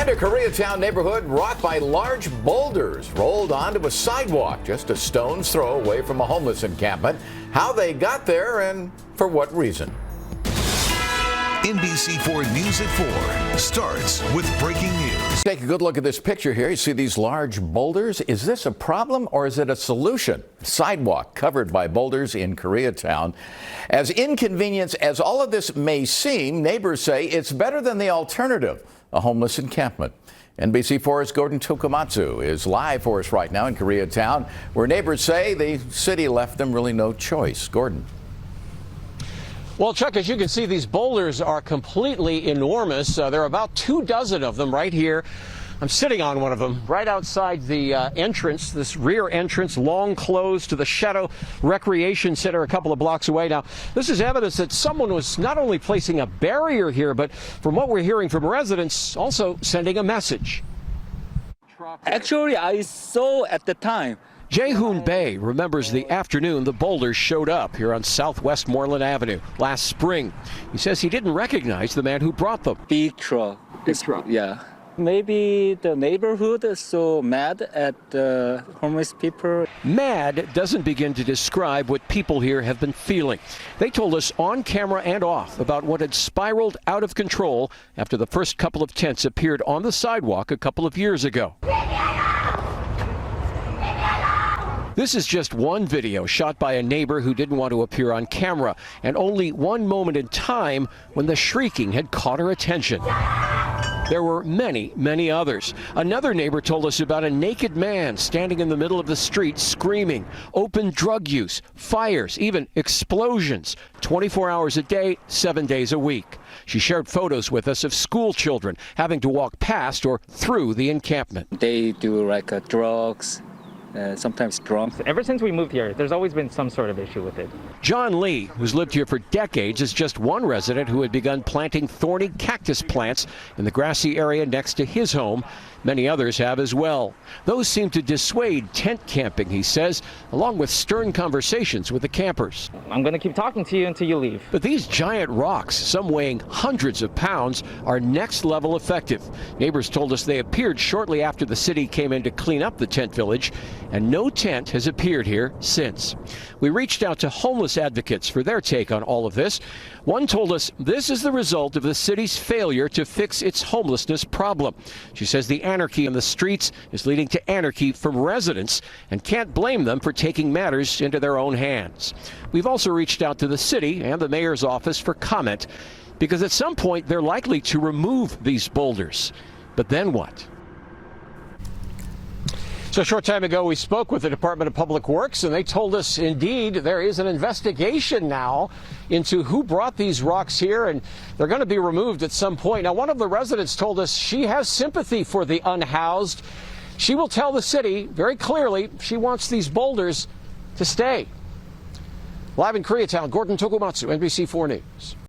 And a Koreatown neighborhood rocked by large boulders rolled onto a sidewalk just a stone's throw away from a homeless encampment. How they got there and for what reason. NBC4 News at 4 starts with breaking news. Take a good look at this picture here. You see these large boulders. Is this a problem or is it a solution? Sidewalk covered by boulders in Koreatown. As inconvenient as all of this may seem, neighbors say it's better than the alternative, a homeless encampment. NBC4's Gordon Tokumatsu is live for us right now in Koreatown, where neighbors say the city left them really no choice. Gordon. Well, Chuck, as you can see, these boulders are completely enormous. There are about 24 of them right here. I'm sitting on one of them right outside the entrance, this rear entrance, long closed to the Shatto Recreation Center a couple of blocks away. Now, this is evidence that someone was not only placing a barrier here, but from what we're hearing from residents, also sending a message. Actually, I saw at the time. Jae-hoon Bae remembers the afternoon the boulders showed up here on Southwest Moreland Avenue last spring. He says he didn't recognize the man who brought them. Big truck. Big truck. Yeah. Maybe the neighborhood is so mad at the homeless people. Mad doesn't begin to describe what people here have been feeling. They told us on camera and off about what had spiraled out of control after the first couple of tents appeared on the sidewalk a couple of years ago. This is just one video shot by a neighbor who didn't want to appear on camera, and only one moment in time when the shrieking had caught her attention. There were many, many others. Another neighbor told us about a naked man standing in the middle of the street screaming, open drug use, fires, even explosions, 24 hours a day, 7 days a week. She shared photos with us of school children having to walk past or through the encampment. They do like drugs. Sometimes drunk. Ever since we moved here, there's always been some sort of issue with it. John Lee, who's lived here for decades, is just one resident who had begun planting thorny cactus plants in the grassy area next to his home. Many others have as well. Those seem to dissuade tent camping, he says, along with stern conversations with the campers. I'm going to keep talking to you until you leave. But these giant rocks, some weighing hundreds of pounds, are next level effective. Neighbors told us they appeared shortly after the city came in to clean up the tent village, and no tent has appeared here since. We reached out to homeless advocates for their take on all of this. One told us this is the result of the city's failure to fix its homelessness problem. She says the anarchy in the streets is leading to anarchy from residents and can't blame them for taking matters into their own hands. We've also reached out to the city and the mayor's office for comment, because at some point they're likely to remove these boulders. But then what? So a short time ago, we spoke with the Department of Public Works, and they told us, indeed, there is an investigation now into who brought these rocks here, and they're going to be removed at some point. Now, one of the residents told us she has sympathy for the unhoused. She will tell the city very clearly she wants these boulders to stay. Live in Koreatown, Gordon Tokumatsu, NBC4 News.